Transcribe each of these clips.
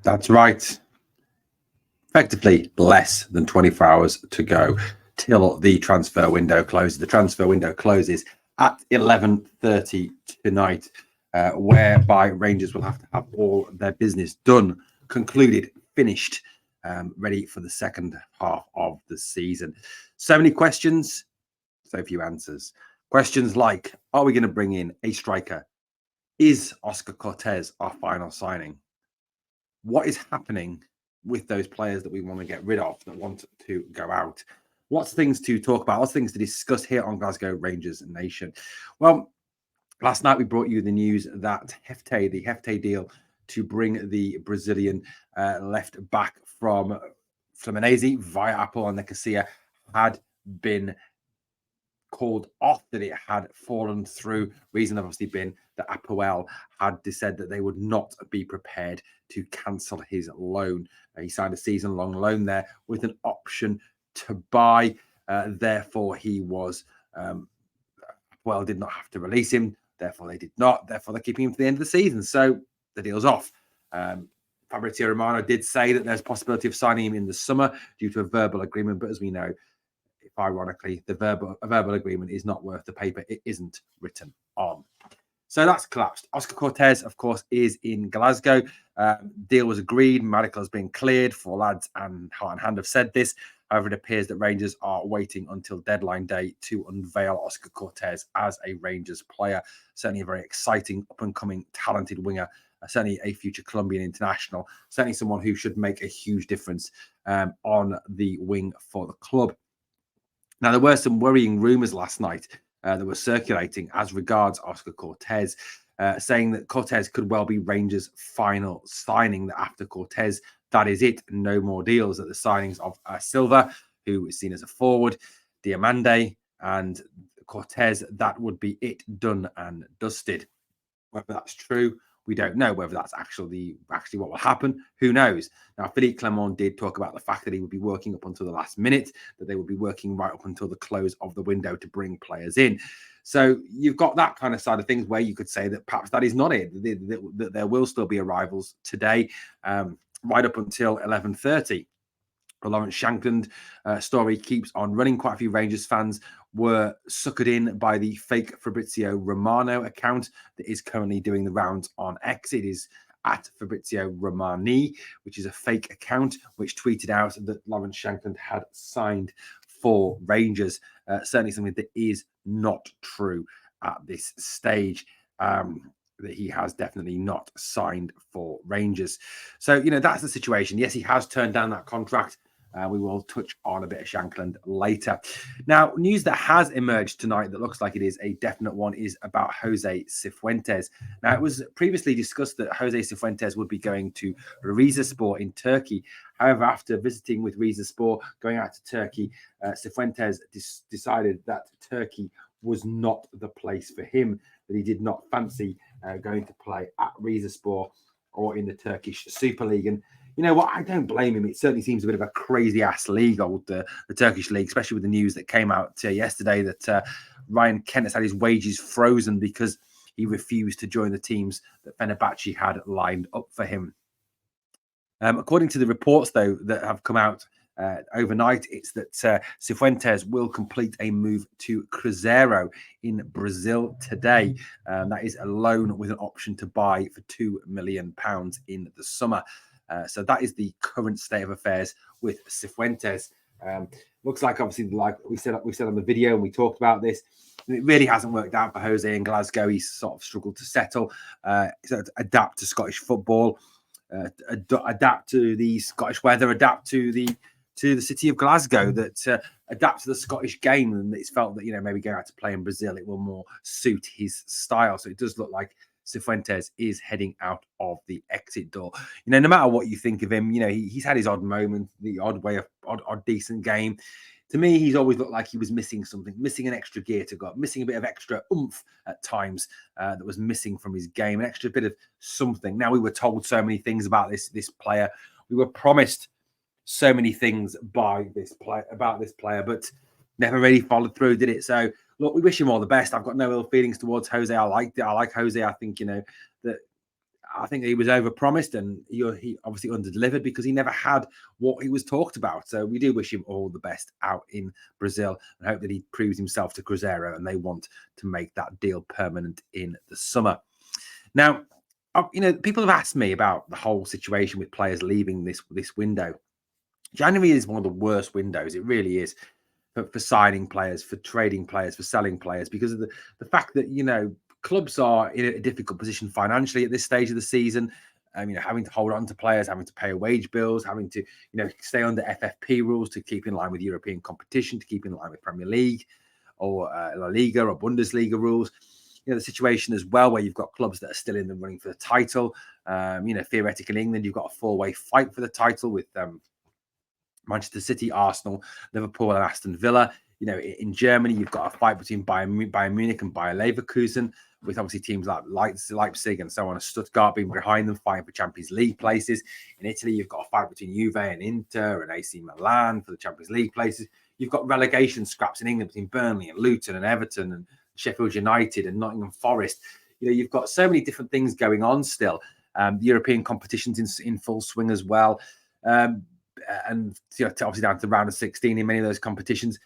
That's right. Effectively less than 24 hours to go till the transfer window closes. The transfer window closes at 11:30 tonight, whereby Rangers will have to have all their business done, concluded, finished, ready for the second half of the season. So many questions, so few answers. Questions like, are we going to bring in a striker? Is Oscar Cortes our final signing? What is happening with those players that we want to get rid of, that want to go out? Lots of things to talk about, lots of things to discuss here on Glasgow Rangers Nation. Well, last night we brought you the news that the Hefte deal to bring the Brazilian left back from Fluminense via Apple and Nicosia had been called off, that it had fallen through. Reason obviously been that Apoel had said that they would not be prepared to cancel his loan. He signed a season-long loan there with an option to buy. Therefore, he was Apoel did not have to release him. Therefore, they did not. Therefore, they're keeping him for the end of the season. So the deal's off. Fabrizio Romano did say that there's a possibility of signing him in the summer due to a verbal agreement, but as we know, ironically, a verbal agreement is not worth the paper it isn't written on. So that's collapsed. Oscar Cortes, of course, is in Glasgow. Deal was agreed. Medical has been cleared. For lads and Heart and Hand have said this. However, it appears that Rangers are waiting until deadline day to unveil Oscar Cortes as a Rangers player. Certainly a very exciting, up-and-coming, talented winger. Certainly a future Colombian international. Certainly someone who should make a huge difference on the wing for the club. Now, there were some worrying rumours last night that were circulating as regards Oscar Cortes, saying that Cortes could well be Rangers' final signing, that after Cortes, that is it, no more deals, at the signings of Silva, who is seen as a forward, Diamande, and Cortes, that would be it, done and dusted. Whether that's true, we don't know. Whether that's actually what will happen, who knows? Now, Philippe Clement did talk about the fact that he would be working up until the last minute, that they would be working right up until the close of the window to bring players in. So you've got that kind of side of things where you could say that perhaps that is not it, that there will still be arrivals today, right up until 11:30. The Lawrence Shankland story keeps on running. Quite a few Rangers fans were suckered in by the fake Fabrizio Romano account that is currently doing the rounds on X. It is at Fabrizio Romani, which is a fake account, which tweeted out that Lawrence Shankland had signed for Rangers. Certainly something that is not true at this stage. That he has definitely not signed for Rangers. So, that's the situation. Yes, he has turned down that contract. We will touch on a bit of Shankland later. Now, news that has emerged tonight that looks like it is a definite one is about Jose Cifuentes. Now, it was previously discussed that Jose Cifuentes would be going to Rizespor in Turkey. However, after visiting with Rizespor, going out to Turkey, Cifuentes decided that Turkey was not the place for him, that he did not fancy going to play at Rizespor or in the Turkish Super League. And you know what? I don't blame him. It certainly seems a bit of a crazy-ass league, the Turkish league, especially with the news that came out yesterday that Ryan Kent has had his wages frozen because he refused to join the teams that Fenerbahce had lined up for him. According to the reports, though, that have come out overnight, it's that Cifuentes will complete a move to Cruzeiro in Brazil today. That is a loan with an option to buy for £2 million in the summer. So that is the current state of affairs with Cifuentes. Looks like, obviously, like we said on the video, and we talked about this, it really hasn't worked out for Jose in Glasgow. He's sort of struggled to settle, adapt to Scottish football, adapt to the Scottish weather, adapt to the city of Glasgow, that adapt to the Scottish game, and it's felt that maybe going out to play in Brazil, it will more suit his style. So it does look like Cifuentes is heading out of the exit door. No matter what you think of him, he's had his odd moment, the odd way of odd decent game. To me, he's always looked like he was missing something, missing an extra gear to go, missing a bit of extra oomph at times that was missing from his game, an extra bit of something. Now, we were told so many things about this player. We were promised so many things about this player, but never really followed through, did it? So, look, we wish him all the best. I've got no ill feelings towards Jose. I like Jose. I think, that I think he was overpromised, and he obviously underdelivered because he never had what he was talked about. So we do wish him all the best out in Brazil and hope that he proves himself to Cruzeiro and they want to make that deal permanent in the summer. Now, people have asked me about the whole situation with players leaving this window. January is one of the worst windows. It really is for signing players, for trading players, for selling players, because of the fact that, clubs are in a difficult position financially at this stage of the season. Having to hold on to players, having to pay wage bills, having to, stay under FFP rules to keep in line with European competition, to keep in line with Premier League or La Liga or Bundesliga rules. The situation as well where you've got clubs that are still in the running for the title. Theoretically in England, you've got a four-way fight for the title with Manchester City, Arsenal, Liverpool, and Aston Villa. In Germany, you've got a fight between Bayern Munich and Bayer Leverkusen, with obviously teams like Leipzig and so on, Stuttgart being behind them, fighting for Champions League places. In Italy, you've got a fight between Juve and Inter and AC Milan for the Champions League places. You've got relegation scraps in England between Burnley and Luton and Everton and Sheffield United and Nottingham Forest. You've got so many different things going on still. The European competition's in full swing as well. And obviously down to the round of 16 in many of those competitions.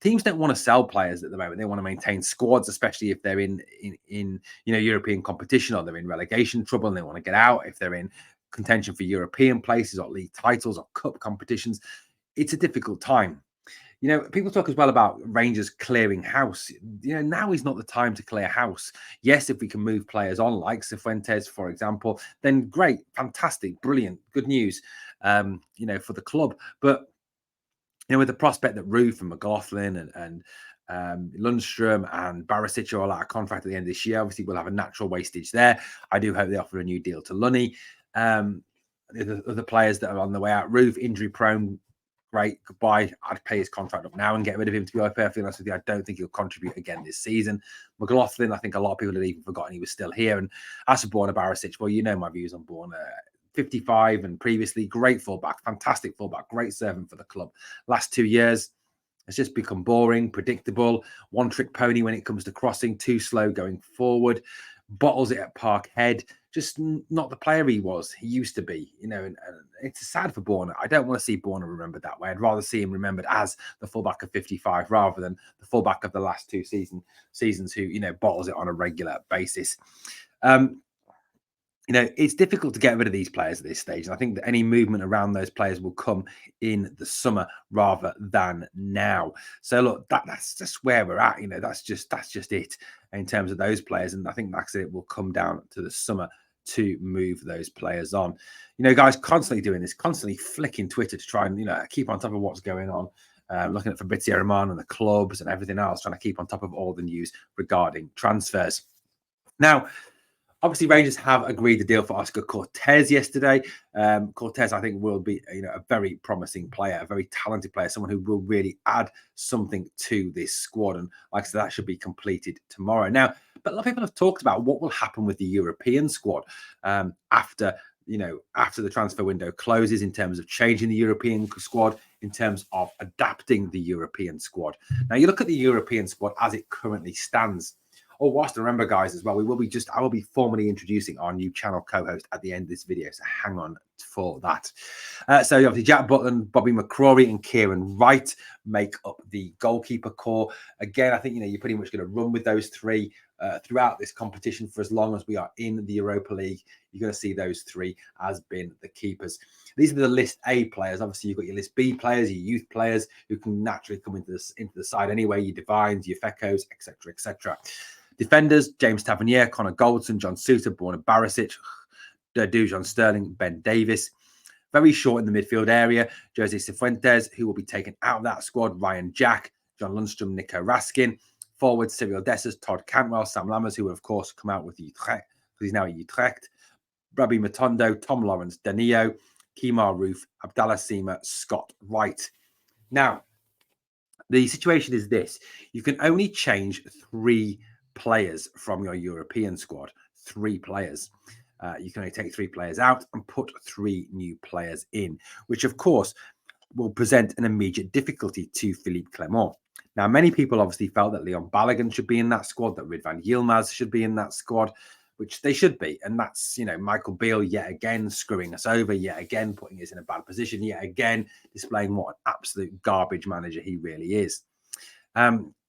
Teams don't want to sell players at the moment. They want to maintain squads, especially if they're in European competition or they're in relegation trouble and they want to get out. If they're in contention for European places or league titles or cup competitions, it's a difficult time. People talk as well about Rangers clearing house. Now is not the time to clear house. Yes, if we can move players on, like Cifuentes, for example, then great, fantastic, brilliant, good news, for the club. But with the prospect that Roof and McLaughlin and Lundstrom and Barisic are all out of contract at the end of this year, obviously we'll have a natural wastage there. I do hope they offer a new deal to Lunny. The players that are on the way out, Roof, injury prone, great, goodbye. I'd pay his contract up now and get rid of him, to be perfectly honest with you. I don't think he'll contribute again this season. McLaughlin, I think a lot of people had even forgotten he was still here. And as for Borna Barisic, well, my views on Borna. 55 and previously, great fullback, fantastic fullback, great servant for the club. Last 2 years, it's just become boring, predictable, one-trick pony when it comes to crossing, too slow going forward, bottles it at Parkhead, just not the player he used to be, and it's sad for Borna. I don't want to see Borna remembered that way. I'd rather see him remembered as the fullback of 55 rather than the fullback of the last two seasons who, bottles it on a regular basis. It's difficult to get rid of these players at this stage. And I think that any movement around those players will come in the summer rather than now. So look, that's just where we're at. That's just it in terms of those players. And I think like I said, it will come down to the summer to move those players on. Guys, constantly doing this, constantly flicking Twitter to try and, keep on top of what's going on. Looking at Fabrizio Romano and the clubs and everything else, trying to keep on top of all the news regarding transfers. Now, obviously, Rangers have agreed the deal for Oscar Cortes yesterday. Cortes, I think, will be a very promising player, a very talented player, someone who will really add something to this squad. And like I said, that should be completed tomorrow. Now, but a lot of people have talked about what will happen with the European squad after the transfer window closes, in terms of changing the European squad, in terms of adapting the European squad. Now, you look at the European squad as it currently stands. Oh, whilst remember, guys, as well, I will be formally introducing our new channel co-host at the end of this video, so hang on for that. So obviously Jack Butland, Bobby McCrory and Kieran Wright make up the goalkeeper core. Again, I think, you're pretty much going to run with those three throughout this competition for as long as we are in the Europa League. You're going to see those three as being the keepers. These are the list A players. Obviously, you've got your list B players, your youth players who can naturally come into the side anyway, your Divines, your Fekos, etc., etc. Defenders, James Tavernier, Connor Goldson, John Suter, Borna Barisic, Dujon Sterling, Ben Davis. Very short in the midfield area, Jose Cifuentes, who will be taken out of that squad, Ryan Jack, John Lundstrom, Nico Raskin. Forwards, Cyril Dessers, Todd Cantwell, Sam Lammers, who will, of course, come out with Utrecht, because he's now at Utrecht. Rabbi Matondo, Tom Lawrence, Danilo, Kemar Roof, Abdallah Sima, Scott Wright. Now, the situation is this. You can only change 3 players from your European squad. 3 players. You can only take 3 players out and put 3 new players in, which of course will present an immediate difficulty to Philippe Clement. Now, many people obviously felt that Leon Balogun should be in that squad, that Ridvan Yilmaz should be in that squad. which they should be. And that's, Michael Beale yet again screwing us over, yet again putting us in a bad position, yet again displaying what an absolute garbage manager he really is.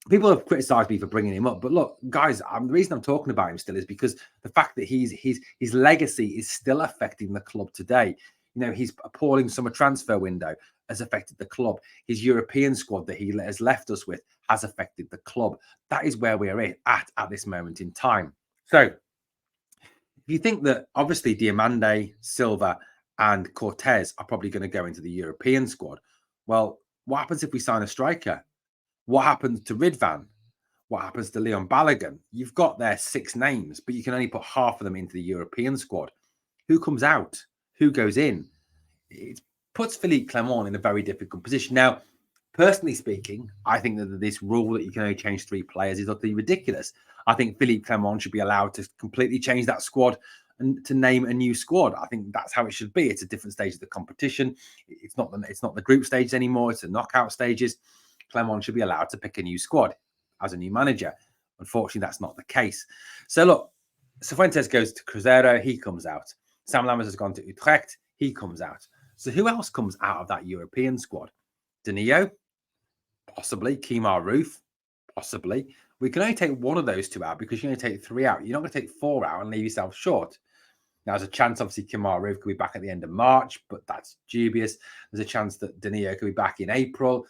People have criticised me for bringing him up, but look, guys, the reason I'm talking about him still is because the fact that his legacy is still affecting the club today. His appalling summer transfer window has affected the club. His European squad that he has left us with has affected the club. That is where we are at this moment in time. So if you think that obviously Diomande, Silva and Cortes are probably going to go into the European squad, well, what happens if we sign a striker? What happens to Ridvan? What happens to Leon Balogun? You've got their 6 names, but you can only put half of them into the European squad. Who comes out? Who goes in? It puts Philippe Clement in a very difficult position. Now, personally speaking, I think that this rule that you can only change 3 players is utterly ridiculous. I think Philippe Clement should be allowed to completely change that squad and to name a new squad. I think that's how it should be. It's a different stage of the competition. It's not the group stage anymore. It's the knockout stages. Clement should be allowed to pick a new squad as a new manager. Unfortunately, that's not the case. So look, Cifuentes goes to Cruzeiro, he comes out. Sam Lammers has gone to Utrecht, he comes out. So who else comes out of that European squad? Danilo? Possibly. Kemar Roof? Possibly. We can only take one of those 2 out because you only take 3 out. You're not going to take 4 out and leave yourself short. Now, there's a chance, obviously, Kemar Roof could be back at the end of March, but that's dubious. There's a chance that Danilo could be back in April.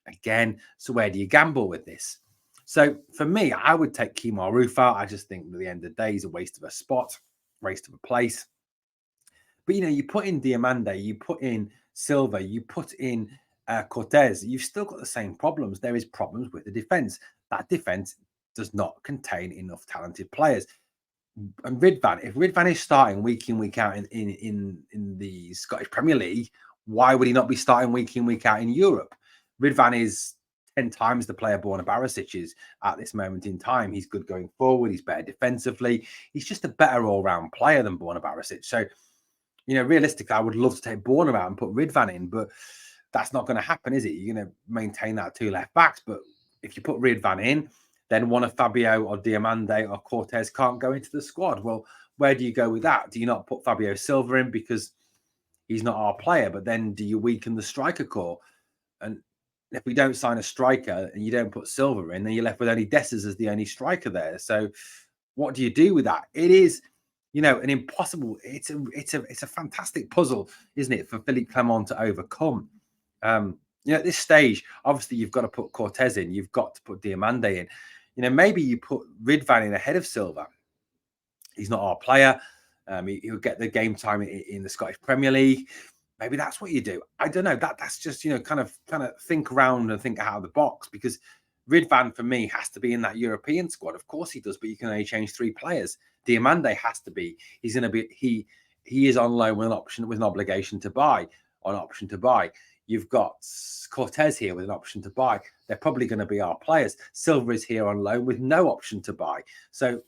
Again, so where do you gamble with this? So for me, I would take Kemar Roof out. I just think at the end of the day, he's a waste of a spot, waste of a place. But, you put in Diomande, you put in Silva, you put in Cortes, you've still got the same problems. There is problems with the defence. That defence does not contain enough talented players. And Ridvan, if Ridvan is starting week in, week out in the Scottish Premier League, why would he not be starting week in, week out in Europe? Ridvan is 10 times the player Borna Barisic is at this moment in time. He's good going forward. He's better defensively. He's just a better all-round player than Borna Barisic. So, realistically, I would love to take Borna out and put Ridvan in, but that's not going to happen, is it? You're going to maintain that 2 left backs. But if you put Ridvan in, then one of Fabio or Diomande or Cortes can't go into the squad. Well, where do you go with that? Do you not put Fabio Silva in because he's not our player? But then do you weaken the striker core? And if we don't sign a striker and you don't put Silva in, then you're left with only Dessers as the only striker there. So what do you do with that? It is, an impossible. It's a fantastic puzzle, isn't it, for Philippe Clement to overcome? At this stage, obviously you've got to put Cortes in, you've got to put Diomande in. Maybe you put Ridvan in ahead of Silva. He's not our player. He'll get the game time in the Scottish Premier League. Maybe that's what you do. I don't know. That's just, kind of think around and think out of the box, because Ridvan for me has to be in that European squad. Of course he does, but you can only change 3 players. Diomande has to be. He's going to be. He is on loan with an obligation to buy, You've got Cortes here with an option to buy. They're probably going to be our players. Silva is here on loan with no option to buy. So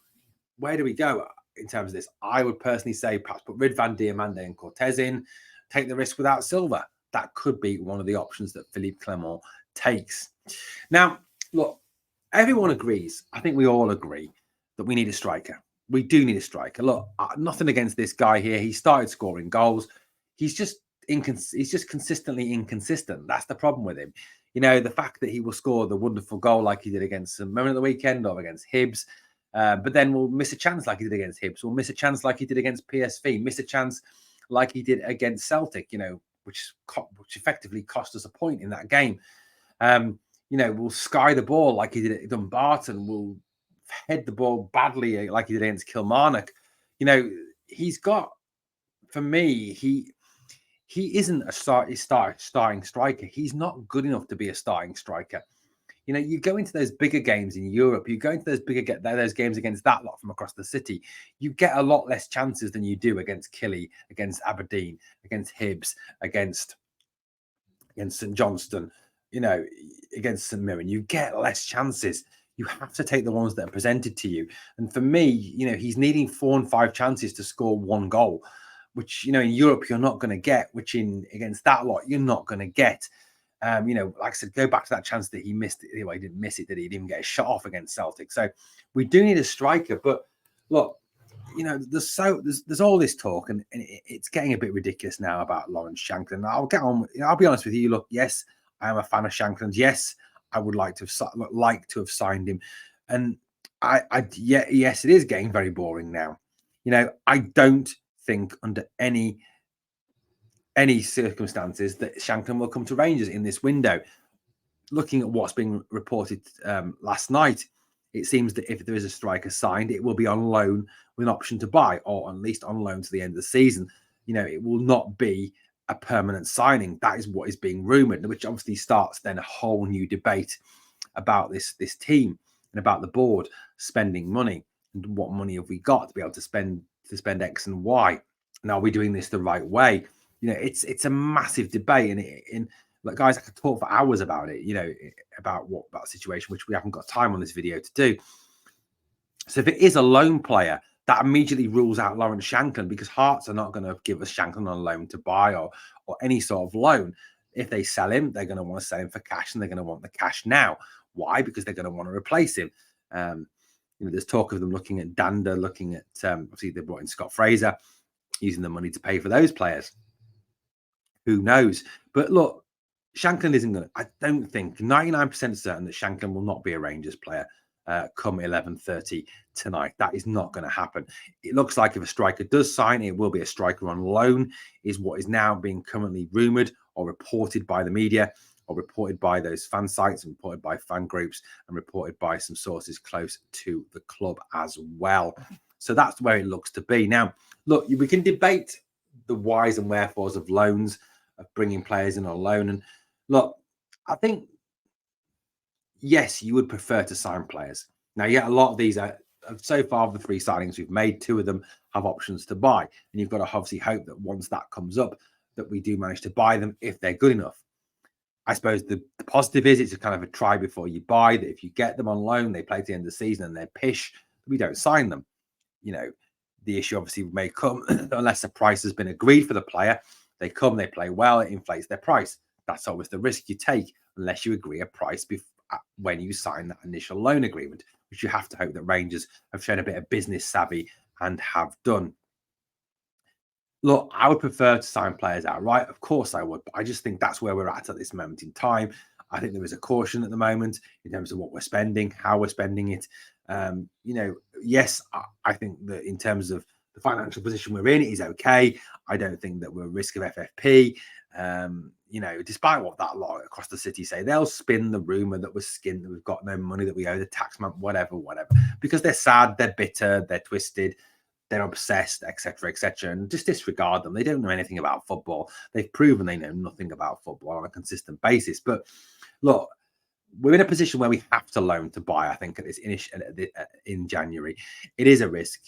where do we go in terms of this? I would personally say perhaps put Ridvan, Diomande and Cortes in. Take the risk without Silva. That could be one of the options that Philippe Clement takes. Now, look, everyone agrees. I think we all agree that we need a striker. We do need a striker. Look, nothing against this guy here. He started scoring goals. He's just consistently inconsistent. That's the problem with him. The fact that he will score the wonderful goal like he did against St Mirren at the weekend or against Hibs, but then we'll miss a chance like he did against Hibs. We'll miss a chance like he did against PSV. Miss a chance like he did against Celtic, which effectively cost us a point in that game. We'll sky the ball like he did at Dumbarton. We'll head the ball badly like he did against Kilmarnock. He's got, for me, he isn't a starting striker. He's not good enough to be a starting striker. You go into those bigger games in Europe, you go into those games against that lot from across the city, you get a lot less chances than you do against Killy, against Aberdeen, against Hibs, against St Johnstone, against St Mirren. You get less chances. You have to take the ones that are presented to you. And for me, he's needing 4 and 5 chances to score 1 goal, which, in Europe, you're not going to get, which against that lot, you're not going to get. Like I said, go back to that chance that he missed. Anyway, he didn't miss it, did he? He didn't even get a shot off against Celtic. So we do need a striker. But look, there's all this talk, and it's getting a bit ridiculous now about Lawrence Shankland. I'll get on. I'll be honest with you. Look, yes, I am a fan of Shankland. Yes, I would like to have signed him, and yes, it is getting very boring now. I don't think under any circumstances that Shankland will come to Rangers in this window. Looking at what's been reported last night, it seems that if there is a striker signed, it will be on loan with an option to buy, or at least on loan to the end of the season. It will not be a permanent signing. That is what is being rumoured, which obviously starts then a whole new debate about this team and about the board spending money, and what money have we got to be able to spend X and Y, and are we doing this the right way? It's a massive debate, and like, guys, I could talk for hours about it, about that situation, which we haven't got time on this video to do. So if it is a loan player, that immediately rules out Lawrence Shankland, because Hearts are not going to give us Shankland on loan to buy or any sort of loan. If they sell him, they're going to want to sell him for cash, and they're going to want the cash now. Why? Because they're going to want to replace him. There's talk of them looking at Danda, looking at obviously they brought in Scott Fraser, using the money to pay for those players. Who knows? But look, Shankland isn't going to. I don't think 99% certain that Shankland will not be a Rangers player come 11:30 tonight. That is not going to happen. It looks like if a striker does sign, it will be a striker on loan, is what is now being currently rumoured or reported by the media, or reported by those fan sites, and reported by fan groups, and reported by some sources close to the club as well. So that's where it looks to be. Now, look, we can debate the whys and wherefores of loans, of bringing players in on loan. And look, I think, yes, you would prefer to sign players. Now, a lot of these are, so far of the 3 signings we've made, 2 of them have options to buy. And you've got to obviously hope that once that comes up, that we do manage to buy them if they're good enough. I suppose the positive is it's a kind of a try before you buy, that if you get them on loan, they play to the end of the season and they're pish, we don't sign them. The issue obviously may come unless the price has been agreed for the player. They come, they play well, it inflates their price. That's always the risk you take, unless you agree a price when you sign that initial loan agreement, which you have to hope that Rangers have shown a bit of business savvy and have done. Look, I would prefer to sign players outright. Of course I would, but I just think that's where we're at this moment in time. I think there is a caution at the moment in terms of what we're spending, how we're spending it. Yes, I think that in terms of the financial position we're in, it is okay. I don't think that we're at risk of FFP. Despite what that lot across the city say, they'll spin the rumour that we've got no money, that we owe the taxman, whatever, because they're sad, they're bitter, they're twisted, they're obsessed, etc., and just disregard them. They don't know anything about football. They've proven they know nothing about football on a consistent basis. But look, we're in a position where we have to loan to buy. I think at this in January, it is a risk.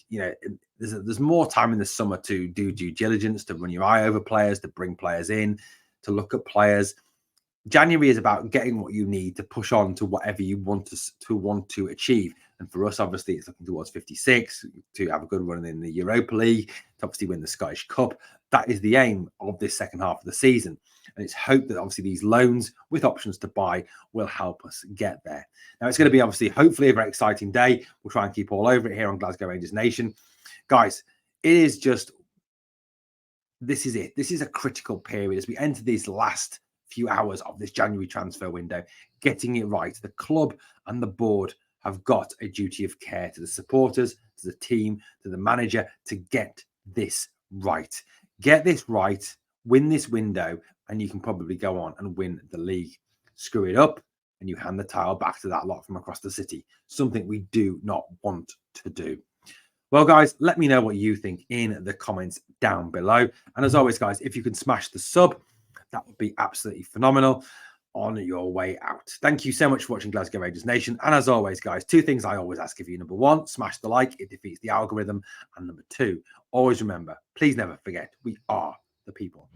There's more time in the summer to do due diligence, to run your eye over players, to bring players in, to look at players. January is about getting what you need to push on to whatever you want to achieve. And for us, obviously, it's looking towards 56, to have a good run in the Europa League, to obviously win the Scottish Cup. That is the aim of this second half of the season. And it's hoped that obviously these loans with options to buy will help us get there. Now, it's going to be obviously, hopefully, a very exciting day. We'll try and keep all over it here on Glasgow Rangers Nation. Guys, it is just, this is it. This is a critical period as we enter these last few hours of this January transfer window, getting it right. The club and the board have got a duty of care to the supporters, to the team, to the manager, to get this right. Get this right, win this window, and you can probably go on and win the league. Screw it up, and you hand the title back to that lot from across the city. Something we do not want to do. Well, guys, let me know what you think in the comments down below. And as always, guys, if you can smash the sub, that would be absolutely phenomenal on your way out. Thank you so much for watching Glasgow Rangers Nation. And as always, guys, 2 things I always ask of you. Number 1, smash the like. It defeats the algorithm. And number 2, always remember, please never forget, we are the people.